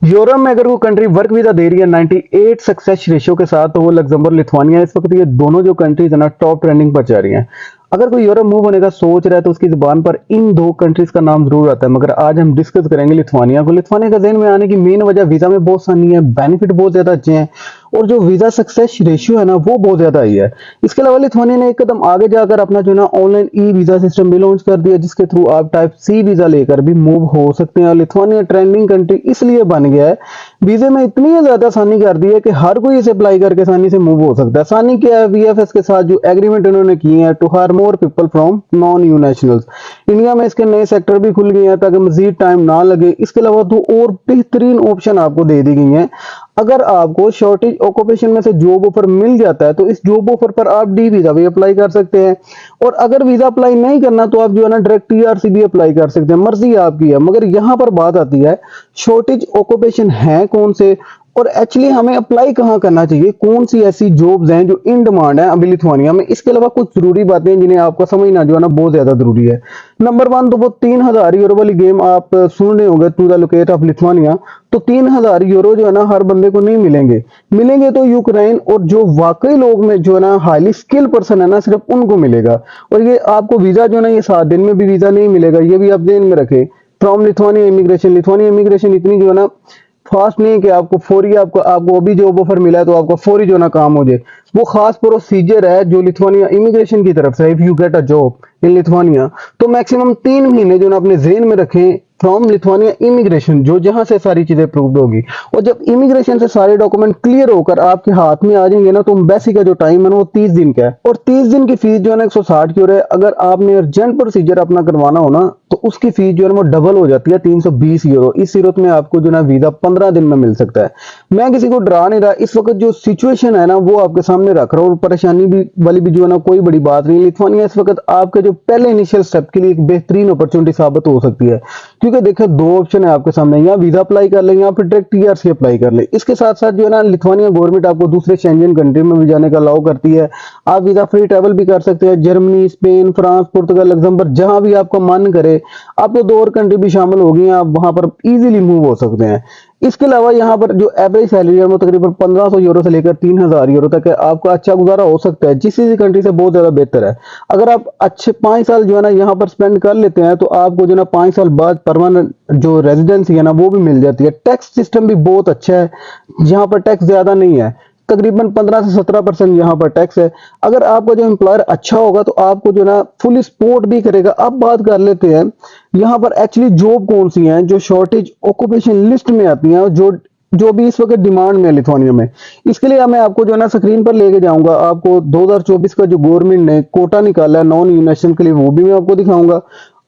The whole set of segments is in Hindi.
यूरोप में अगर वो कंट्री वर्क वीजा दे रही है 98 सक्सेस रेशियो के साथ, तो वो लग्जमबर्ग, लिथुआनिया, इस वक्त ये दोनों जो कंट्रीज है ना टॉप ट्रेंडिंग पर जा रही हैं। अगर कोई यूरोप मूव होने का सोच रहा है तो उसकी जुबान पर इन दो कंट्रीज का नाम जरूर आता है, मगर आज हम डिस्कस करेंगे लिथुआनिया को। लिथुआनिया का ज़हन में आने की मेन वजह वीजा में बहुत आसानी है, बेनिफिट बहुत ज्यादा अच्छे हैं और जो वीजा सक्सेस रेशियो है ना वो बहुत ज्यादा ही है। इसके अलावा लिथुआनिया ने एक कदम आगे जाकर अपना जो ना ऑनलाइन ई वीजा सिस्टम भी लॉन्च कर दिया, जिसके थ्रू आप टाइप सी वीजा लेकर भी मूव हो सकते हैं। और लिथुआनिया ट्रेंडिंग कंट्री इसलिए बन गया है, वीजे में इतनी ज्यादा आसानी कर दी है कि हर कोई इसे अप्लाई करके आसानी से मूव हो सकता है। आसानी क्या है, वीएफएस के साथ जो एग्रीमेंट उन्होंने किए हैं to hire more people from non EU nationals. India में इसके नए सेक्टर भी खुल गए हैं ताकि मजीद टाइम ना लगे। इसके अलावा दो और बेहतरीन ऑप्शन आपको दे दी गई हैं। अगर आपको शॉर्टेज ऑक्यूपेशन में से जॉब ऑफर मिल जाता है तो इस जॉब ऑफर पर आप डी वीजा भी अप्लाई कर सकते हैं, और अगर वीजा अप्लाई नहीं करना तो आप जो है ना डायरेक्ट टीआरसी भी अप्लाई कर सकते हैं, मर्जी आपकी है। मगर यहाँ पर बात आती है शॉर्टेज ऑक्यूपेशन है कौन से और एक्चुअली हमें अप्लाई कहाँ करना चाहिए, कौन सी ऐसी जॉब्स हैं जो इन डिमांड है अभी लिथुआनिया में। इसके अलावा कुछ जरूरी बातें जिन्हें आपको समझना जो है ना बहुत ज्यादा जरूरी है। नंबर वन तो वो 3000 यूरो वाली गेम आप सुन रहे होंगे, to the locate of Lithuania. तो 3000 यूरो जो है ना हर बंदे को नहीं मिलेंगे, मिलेंगे तो यूक्रेन और जो वाकई लोग में जो है ना हाईली स्किल पर्सन है ना सिर्फ उनको मिलेगा। और ये आपको वीजा जो है ना ये 7 दिन में भी वीजा नहीं मिलेगा, ये भी आप ध्यान में रखें। From Lithuania immigration, Lithuania immigration इतनी जो है ना फास्ट नहीं है कि आपको फौरी आपको अभी जॉब ऑफर मिला है तो आपका फौरी जो ना काम हो जाए। वो खास प्रोसीजर है जो लिथुआनिया इमिग्रेशन की तरफ से, if you get a job in Lithuania तो मैक्सिमम 3 महीने जो ना अपने जेन में रखें फ्रॉम लिथुआनिया इमिग्रेशन, जो जहां से सारी चीजें अप्रूव्ड होगी। और जब इमिग्रेशन से सारे डॉक्यूमेंट क्लियर होकर आपके हाथ में आ जाएंगे ना तो एम्बेसी का जो टाइम है ना वो 30 दिन का है, और 30 दिन की फीस जो है ना 160 यूरो है। अगर आपने अर्जेंट प्रोसीजर अपना करवाना हो ना तो उसकी फीस जो है वो डबल हो जाती है, 320 यूरो। इस सूरत में आपको जो ना वीजा 15 दिन में मिल सकता है। मैं किसी को डरा नहीं रहा, इस वक्त जो सिचुएशन है ना वो आपके सामने रख रहा हूँ, और परेशानी भी वाली भी जो है ना कोई बड़ी बात नहीं। लिथुआनिया इस वक्त आपके जो पहले इनिशियल स्टेप के लिए एक बेहतरीन अपॉर्चुनिटी साबित हो सकती है, क्योंकि देखिए दो ऑप्शन है आपके सामने, या वीजा अप्लाई कर ले या फिर डायरेक्ट टीआरसी अप्लाई कर ले। इसके साथ साथ जो है ना लिथुआनिया गवर्नमेंट आपको दूसरे शेंजन कंट्री में भी जाने का अलाउ करती है। आप वीजा फ्री ट्रैवल भी कर सकते हैं, जर्मनी, स्पेन, फ्रांस, पुर्तगाल, लग्जमबर्ग, जहां भी आपका मन करे। आपको दो और कंट्री भी शामिल होगी, आप वहां पर इजीली मूव हो सकते हैं। इसके अलावा यहाँ पर जो एवरेज सैलरी है वो तकरीबन 1500 यूरो से लेकर 3000 यूरो तक है। आपका अच्छा गुजारा हो सकता है, जिस कंट्री से बहुत ज्यादा बेहतर है। अगर आप अच्छे 5 साल जो है ना यहाँ पर स्पेंड कर लेते हैं तो आपको जो ना 5 साल बाद परमानेंट जो रेजिडेंसी है ना वो भी मिल जाती है। टैक्स सिस्टम भी बहुत अच्छा है, यहाँ पर टैक्स ज्यादा नहीं है, तकरीबन 15 से 17% यहाँ पर टैक्स है। अगर आपका जो एम्प्लॉयर अच्छा होगा तो आपको जो ना फुली सपोर्ट भी करेगा। अब बात कर लेते हैं यहाँ पर एक्चुअली जॉब कौन सी हैं जो शॉर्टेज ऑक्यूपेशन लिस्ट में आती हैं, जो जो भी इस वक्त डिमांड में है लिथुआनिया में। इसके लिए मैं आपको जो है ना स्क्रीन पर लेके जाऊंगा, आपको 2024 का जो गवर्नमेंट ने कोटा निकाला है नॉन यूनेशनल के लिए वो भी मैं आपको दिखाऊंगा।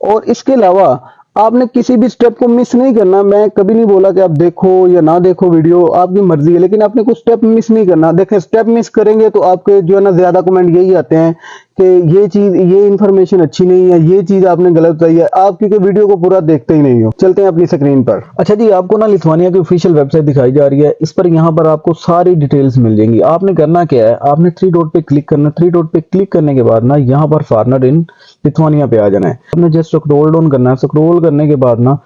और इसके अलावा आपने किसी भी स्टेप को मिस नहीं करना। मैं कभी नहीं बोला कि आप देखो या ना देखो वीडियो, आपकी मर्जी है, लेकिन आपने कुछ स्टेप मिस नहीं करना। देखें स्टेप मिस करेंगे तो आपके जो है ना ज्यादा कमेंट यही आते हैं कि ये चीज, ये इन्फॉर्मेशन अच्छी नहीं है, ये चीज आपने गलत बताई है, आप क्योंकि वीडियो को पूरा देखते ही नहीं हो। चलते हैं अपनी स्क्रीन पर। अच्छा जी, आपको ना लिथुआनिया की ऑफिशियल वेबसाइट दिखाई जा रही है। इस पर यहाँ पर आपको सारी डिटेल्स मिल जाएंगी। आपने करना क्या है, आपने 3 डॉट पे क्लिक करना। 3 डॉट पे क्लिक करने के बाद ना यहाँ पर फॉरेनर इन लिथुआनिया पे आ जाना है। आपने जस्ट स्क्रॉल डाउन करना है। स्क्रॉल करने के बाद ना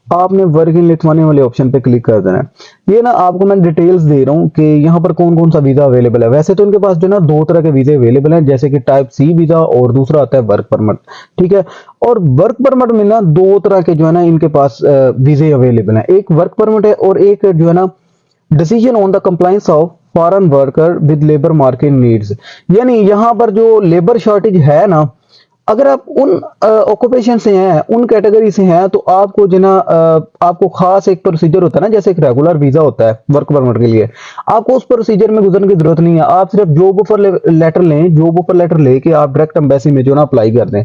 आपने वर्क इन लिथुआनिया वाले ऑप्शन पे क्लिक कर देना है। ये ना आपको मैं डिटेल्स दे रहा हूँ कि यहाँ पर कौन कौन सा वीजा अवेलेबल है। वैसे तो इनके पास जो ना 2 तरह के वीजे अवेलेबल हैं, जैसे कि टाइप सी वीजा और दूसरा आता है वर्क परमिट, ठीक है। और वर्क परमिट में ना 2 तरह के जो है ना इनके पास वीजे अवेलेबल है। एक वर्क परमिट है और एक जो है ना decision on the compliance of foreign worker with labour market needs. यानी यहाँ पर जो लेबर शॉर्टेज है ना, अगर आप उन ऑक्यूपेशन से हैं, उन कैटेगरी से हैं, तो आपको जो ना आपको खास एक प्रोसीजर होता है ना, जैसे एक रेगुलर वीजा होता है वर्क परमिट के लिए, आपको उस प्रोसीजर में गुजरने की जरूरत नहीं है। आप सिर्फ जॉब ऑफर लेटर लें, जॉब ऑफर लेटर लेके आप डायरेक्ट एम्बेसी में जो ना अप्लाई कर दें।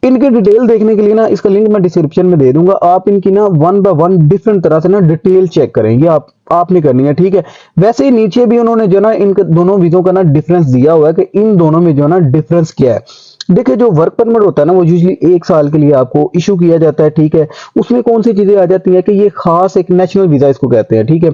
इनकी डिटेल देखने के लिए ना इसका लिंक मैं डिस्क्रिप्शन में दे दूंगा। आप इनकी ना 1 बाय 1 डिफरेंट तरह से ना डिटेल चेक करेंगे, आपने करनी है, ठीक है। वैसे ही नीचे भी उन्होंने जो ना इनके दोनों वीजों का ना डिफरेंस दिया हुआ है कि इन दोनों में जो ना डिफरेंस क्या है। देखिए जो वर्क परमिट होता है ना वो यूजुअली 1 साल के लिए आपको इशू किया जाता है, ठीक है। उसमें कौन सी चीजें आ जाती है कि ये खास एक नेशनल वीजा इसको कहते हैं, ठीक है।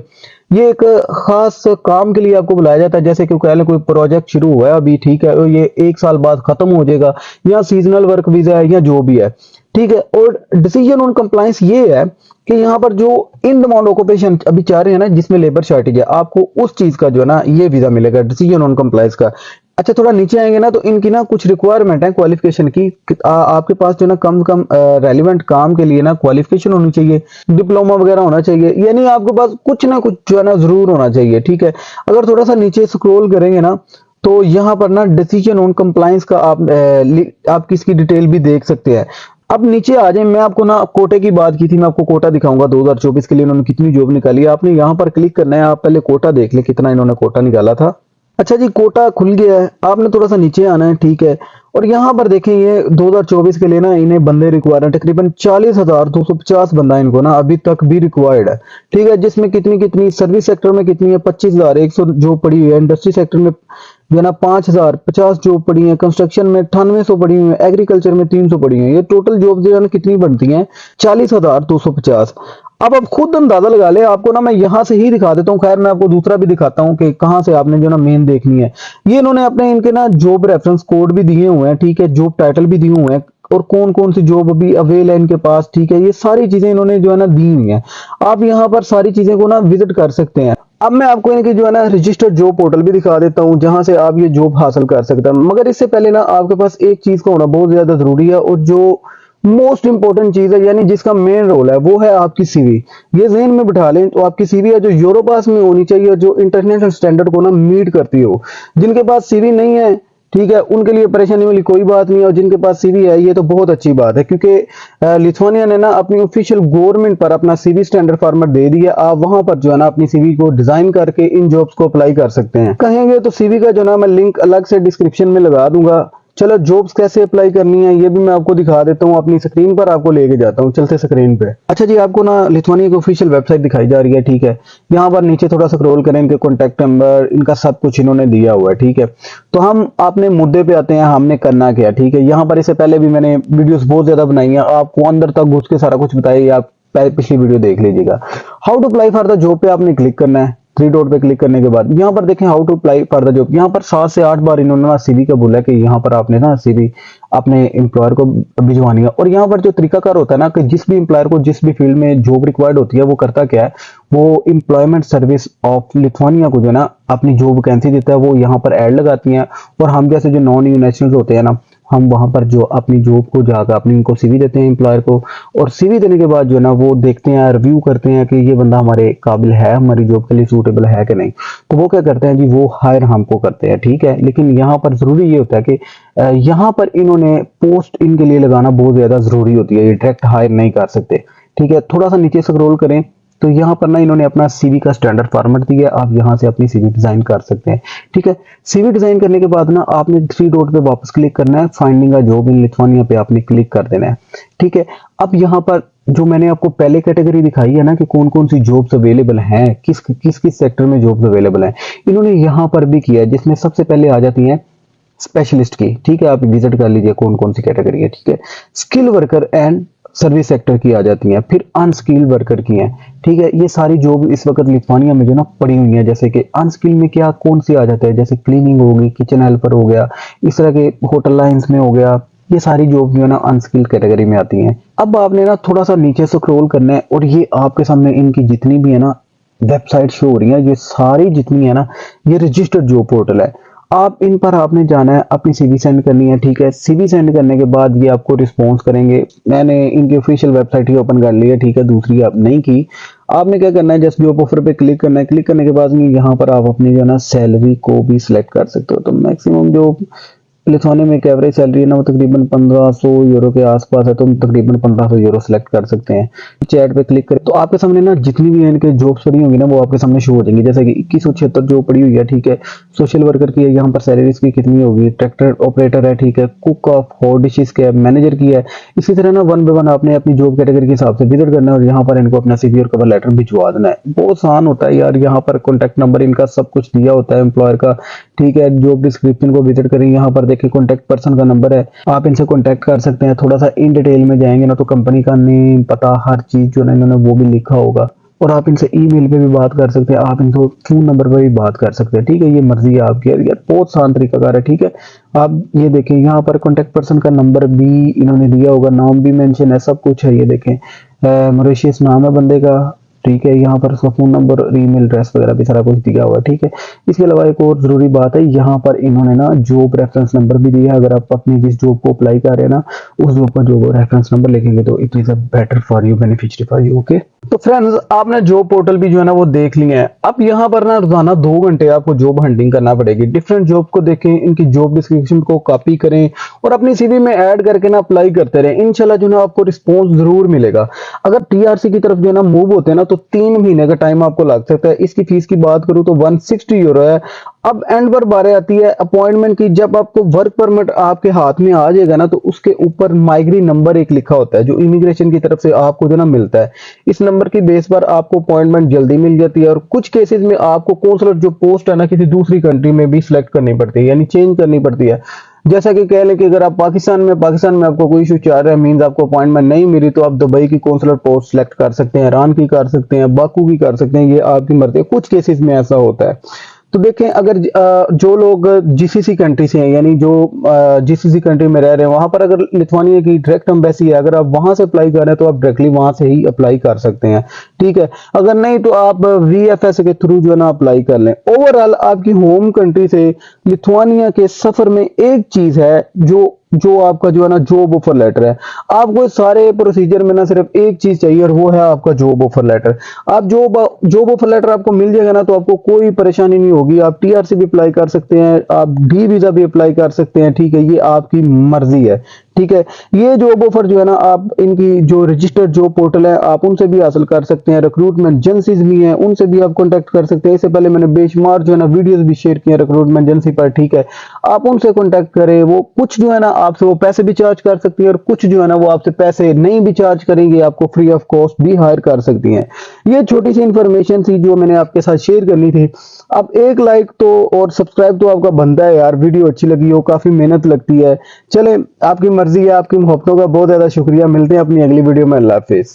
ये एक खास काम के लिए आपको बुलाया जाता है, जैसे कि कह लें कोई प्रोजेक्ट शुरू हुआ है अभी, ठीक है, और ये 1 साल बाद खत्म हो जाएगा, या सीजनल वर्क वीजा है या जो भी है, ठीक है। और डिसीजन ऑन कंप्लायंस ये है कि यहाँ पर जो इन डिमांड ऑक्यूपेशन अभी चाह रहे हैं ना, जिसमें लेबर शॉर्टेज है, आपको उस चीज का जो है ना ये वीजा मिलेगा, डिसीजन ऑन कंप्लायंस का। अच्छा, थोड़ा नीचे आएंगे ना तो इनकी ना कुछ रिक्वायरमेंट है क्वालिफिकेशन की आपके पास जो ना कम से कम रेलिवेंट काम के लिए ना क्वालिफिकेशन होनी चाहिए, डिप्लोमा वगैरह होना चाहिए, यानी आपके पास कुछ ना कुछ जो है ना जरूर होना चाहिए। ठीक है। अगर थोड़ा सा नीचे स्क्रॉल करेंगे ना तो यहाँ पर ना डिसीजन ऑन कंप्लायंस का आप किसकी डिटेल भी देख सकते हैं। अब नीचे आ जाए, मैं आपको ना कोटे की बात की थी, मैं आपको कोटा दिखाऊंगा 2024 के लिए इन्होंने कितनी जॉब निकाली है। आपने यहाँ पर क्लिक करना है, आप पहले कोटा देख ले कितना इन्होंने कोटा निकाला था। अच्छा जी, कोटा खुल गया है, आपने थोड़ा सा नीचे आना है। ठीक है। और यहाँ पर देखें ये 2024 के लिए ना इन्हें बंदे रिक्वायर है, तकरीबन 40,250 बंदा इनको ना अभी तक भी रिक्वायर्ड है। ठीक है। जिसमें कितनी कितनी सर्विस सेक्टर में कितनी है, 25,100 जॉब पड़ी हुई है, इंडस्ट्री सेक्टर में जो है ना 5,050 जॉब पड़ी है, कंस्ट्रक्शन में 9800 पड़ी हुई है, एग्रीकल्चर में 300 पड़ी हुई है। ये टोटल जॉब जो है ना कितनी बनती हैं, 40,250। अब आप खुद अंदाजा लगा ले, आपको ना मैं यहां से ही दिखा देता हूँ। खैर मैं आपको दूसरा भी दिखाता हूँ कि कहां से आपने जो ना मेन देखनी है। ये इन्होंने अपने इनके ना जॉब रेफरेंस कोड भी दिए हुए हैं। ठीक है। जॉब टाइटल भी दिए हुए हैं और कौन कौन सी जॉब अभी अवेल है इनके पास। ठीक है। ये सारी चीजें इन्होंने जो है ना दी हुई है, आप यहाँ पर सारी चीजें को ना विजिट कर सकते हैं। अब मैं आपको इनकी जो है ना रजिस्टर्ड जॉब पोर्टल भी दिखा देता हूँ जहां से आप ये जॉब हासिल कर सकते हैं। मगर इससे पहले ना आपके पास एक चीज का होना बहुत ज्यादा जरूरी है, और जो मोस्ट इंपॉर्टेंट चीज है, यानी जिसका मेन रोल है, वो है आपकी सीवी। ये जहन में बिठा लें तो आपकी सीवी है जो यूरोपास में होनी चाहिए, जो इंटरनेशनल स्टैंडर्ड को ना मीट करती हो। जिनके पास सीवी नहीं है, ठीक है, उनके लिए परेशानी वाली कोई बात नहीं है। और जिनके पास सीवी है, ये तो बहुत अच्छी बात है, क्योंकि लिथुआनिया ने ना अपनी ऑफिशियल गवर्नमेंट पर अपना सीवी स्टैंडर्ड फॉर्मेट दे दिया। आप वहां पर जो है ना अपनी सीवी को डिजाइन करके इन जॉब्स को अप्लाई कर सकते हैं। कहेंगे तो सीवी का जो ना मैं लिंक अलग से डिस्क्रिप्शन में लगा दूंगा। चलो, जॉब्स कैसे अप्लाई करनी है ये भी मैं आपको दिखा देता हूँ, अपनी स्क्रीन पर आपको लेके जाता हूँ, चलते स्क्रीन पे। अच्छा जी, आपको ना लिथुआनिया की ऑफिशियल वेबसाइट दिखाई जा रही है। ठीक है। यहाँ पर नीचे थोड़ा स्क्रॉल करें, इनके कॉन्टैक्ट नंबर, इनका सब कुछ इन्होंने दिया हुआ है। ठीक है। तो हम अपने मुद्दे पे आते हैं, हमने करना क्या। ठीक है। यहाँ पर इससे पहले भी मैंने वीडियोस बहुत ज्यादा बनाई है, आपको अंदर तक घुस के सारा कुछ बताइए, आप पिछली वीडियो देख लीजिएगा। How to apply for the job पे आपने क्लिक करना है। थ्री डॉट पे क्लिक करने के बाद यहाँ पर देखें how to apply for the job. यहाँ पर 7 से 8 बार इन्होंने ना सीवी का बोला कि यहाँ पर आपने ना सीवी अपने एम्प्लॉयर को भिजवानी है। और यहाँ पर जो तरीकाकार होता है ना कि जिस भी एम्प्लॉयर को जिस भी फील्ड में जॉब रिक्वायर्ड होती है, वो करता क्या है, वो एम्प्लॉयमेंट सर्विस ऑफ लिथुआनिया को जो है ना अपनी जॉब वैकेंसी देता है, वो यहाँ पर एड लगाती हैं। और हम जैसे जो नॉन यू नेशनल्स होते हैं ना, हम वहां पर जो अपनी जॉब को जाकर अपनी इनको सीवी देते हैं एम्प्लॉयर को, और सीवी देने के बाद जो है ना वो देखते हैं, रिव्यू करते हैं कि ये बंदा हमारे काबिल है, हमारी जॉब के लिए सूटेबल है कि नहीं। तो वो क्या करते हैं जी, वो हायर हमको करते हैं। ठीक है। लेकिन यहाँ पर जरूरी ये होता है कि यहाँ पर इन्होंने पोस्ट इनके लिए लगाना बहुत ज्यादा जरूरी होती है, ये डायरेक्ट हायर नहीं कर सकते। ठीक है। थोड़ा सा नीचे स्क्रॉल करें तो यहाँ पर ना इन्होंने अपना सीवी का स्टैंडर्ड फॉर्मेट दिया है, आप यहाँ से अपनी सीवी डिजाइन कर सकते हैं। ठीक है। सीवी डिजाइन करने के बाद ना आपने 3 डॉट पे वापस क्लिक करना है, finding a job in Lithuania पे आपने क्लिक कर देना है। ठीक है। अब यहाँ पर जो मैंने आपको पहले कैटेगरी दिखाई है ना कि कौन कौन सी जॉब्स अवेलेबल हैं, किस किस किस सेक्टर में जॉब्स अवेलेबल हैं, इन्होंने यहाँ पर भी किया है, जिसमें सबसे पहले आ जाती है स्पेशलिस्ट की। ठीक है। आप विजिट कर लीजिए कौन कौन सी कैटेगरी है। ठीक है। Skill worker and service sector की आ जाती हैं, फिर अनस्किल वर्कर की हैं। ठीक है। ये सारी जॉब इस वक्त लिथुआनिया में जो ना पड़ी हुई है। जैसे कि अनस्किल में क्या कौन सी आ जाता है, जैसे क्लीनिंग होगी, किचन हेल्पर हो गया, इस तरह के होटल लाइंस में हो गया, ये सारी जॉब जो है ना अनस्किल कैटेगरी में आती हैं। अब आपने ना थोड़ा सा नीचे स्क्रॉल करना है, और ये आपके सामने इनकी जितनी भी है ना वेबसाइट शो हो रही है, ये सारी जितनी है ना, ये रजिस्टर्ड जॉब पोर्टल है। आप इन पर आपने जाना है, अपनी सीवी सेंड करनी है। ठीक है। सीवी सेंड करने के बाद ये आपको रिस्पॉन्स करेंगे। मैंने इनकी ऑफिशियल वेबसाइट ही ओपन कर ली है। ठीक है। दूसरी आप नहीं की। आपने क्या करना है, जस्ट जॉब ऑफर पे क्लिक करना है। क्लिक करने के बाद यहाँ पर आप अपनी जो है ना सैलरी को भी सिलेक्ट कर सकते हो। तो मैक्सिमम जो लिथुआनिया में एक एवरेज सैलरी है ना, वो तकरीबन 1500 यूरो के आसपास है, तो हम तकरीबन 1500 यूरो सेलेक्ट कर सकते हैं। चैट पे क्लिक करें तो आपके सामने ना जितनी भी इनके जॉब्स पड़ी होंगी ना, वो आपके सामने शो हो जाएंगी। जैसे कि 2176 जॉब पड़ी हुई है। ठीक है। सोशल वर्कर की है, यहाँ पर सैलरीज की कितनी होगी, ट्रैक्टर ऑपरेटर है। ठीक है। कुक ऑफ हॉट डिशेस के मैनेजर की है। इसी तरह ना 1 बाय 1 आपने अपनी जॉब कैटेगरी के हिसाब से विजिट करना है, और यहाँ पर इनको अपना सीवी और कवर लेटर भिजवा देना है। बहुत आसान होता है यार। यहाँ पर कॉन्टैक्ट नंबर इनका सब कुछ दिया होता है एम्प्लॉयर का। ठीक है। जॉब डिस्क्रिप्शन को विजिट करें, यहाँ पर देखिए कॉन्टैक्ट पर्सन का नंबर है, आप इनसे कांटेक्ट कर सकते हैं। थोड़ा सा इन डिटेल में जाएंगे ना तो कंपनी का नेम, पता, हर चीज जो है इन्होंने वो भी लिखा होगा। और आप इनसे ईमेल पे भी बात कर सकते हैं, आप इनसे फ़ोन नंबर पर भी बात कर सकते हैं, ठीक है। ये मर्ज़ी है आपकी यार, बहुत आसान तरीकाकार है, ठीक है। आप ये देखें यहाँ पर कॉन्टैक्ट पर्सन का नंबर भी इन्होंने दिया होगा, नाम भी मेंशन है, सब कुछ है। ये देखें मॉरिशियस नाम है बंदे का, ठीक है। यहाँ पर उसका फ़ोन नंबर, ईमेल एड्रेस वगैरह भी सारा कुछ दिया हुआ है, ठीक है। इसके अलावा एक और ज़रूरी बात है, यहाँ पर इन्होंने ना जॉब रेफरेंस नंबर भी दिया है। अगर आप अपनी जिस जॉब को अप्लाई कर रहे हैं ना, उस जॉब का जॉब रेफरेंस नंबर लिखेंगे तो it is a better for you, beneficiary for you, okay. तो फ्रेंड्स, आपने जॉब पोर्टल भी जो है ना वो देख लिया है। अब यहाँ पर ना रोजाना 2 घंटे आपको जॉब हंटिंग करना पड़ेगी। डिफरेंट जॉब को देखें, इनकी जॉब डिस्क्रिप्शन को कॉपी करें और अपनी सीवी में ऐड करके ना अप्लाई करते रहें। इंशाल्लाह जो है ना आपको रिस्पॉन्स जरूर मिलेगा। अगर टीआरसी की तरफ जो है ना मूव होते हैं ना, तो 3 महीने का टाइम आपको लग सकता है। इसकी फीस की बात करूं तो 160 यूरो है। अब एंड पर बारी आती है अपॉइंटमेंट की। जब आपको वर्क परमिट आपके हाथ में आ जाएगा ना, तो उसके ऊपर माइग्रेन नंबर एक लिखा होता है, जो इमिग्रेशन की तरफ से आपको जो ना मिलता है। इस नंबर की बेस पर आपको अपॉइंटमेंट जल्दी मिल जाती है। और कुछ केसेस में आपको कौंसलर जो पोस्ट है ना किसी दूसरी कंट्री में भी सिलेक्ट करनी पड़ती है, यानी चेंज करनी पड़ती है। जैसा कि कह लें कि अगर आप पाकिस्तान में आपको कोई इशू चाह रहे हैं, मींस आपको अपॉइंटमेंट नहीं मिली, तो आप दुबई की कौंसलर पोस्ट सिलेक्ट कर सकते हैं, ईरान की कर सकते हैं, बाकू की कर सकते हैं। ये आपकी मर्जी है, कुछ केसेस में ऐसा होता है। तो देखें, अगर जो लोग जीसीसी कंट्री से हैं, यानी जो जीसीसी कंट्री में रह रहे हैं, वहां पर अगर लिथुआनिया की डायरेक्ट एम्बेसी है, अगर आप वहां से अप्लाई कर रहे हैं तो आप डायरेक्टली वहां से ही अप्लाई कर सकते हैं, ठीक है। अगर नहीं तो आप वीएफएस के थ्रू जो है ना अप्लाई कर लें। ओवरऑल आपकी होम कंट्री से लिथुआनिया के सफर में एक चीज है जो आपका जो है ना जॉब ऑफर लेटर है। आपको सारे प्रोसीजर में ना सिर्फ एक चीज चाहिए, और वो है आपका जॉब ऑफर लेटर। आप जॉब ऑफर लेटर आपको मिल जाएगा ना, तो आपको कोई परेशानी नहीं होगी। आप टीआरसी भी अप्लाई कर सकते हैं, आप डी वीजा भी अप्लाई कर सकते हैं, ठीक है। ये आपकी मर्जी है, ठीक है। ये जॉब ऑफर जो है ना, आप इनकी जो रजिस्टर्ड जॉब पोर्टल है, आप उनसे भी हासिल कर सकते हैं। रिक्रूटमेंट एजेंसीज भी हैं, उनसे भी आप कांटेक्ट कर सकते हैं। इससे पहले मैंने बेशुमार जो है ना वीडियोस भी शेयर किए रिक्रूटमेंट एजेंसी पर, ठीक है। आप उनसे कांटेक्ट करें। वो कुछ जो है ना आपसे वो पैसे भी चार्ज कर सकती है, और कुछ जो है ना वो आपसे पैसे नहीं भी चार्ज करेंगे, आपको फ्री ऑफ कॉस्ट भी हायर कर सकती हैं। ये छोटी सी इंफॉर्मेशन थी जो मैंने आपके साथ शेयर करनी थी। अब एक लाइक तो और सब्सक्राइब तो आपका बनता है यार, वीडियो अच्छी लगी हो, काफी मेहनत लगती है। चले, आपकी मर्जी है, आपकी मोहब्बतों का बहुत ज्यादा शुक्रिया। मिलते हैं अपनी अगली वीडियो में। अल्लाह हाफिज।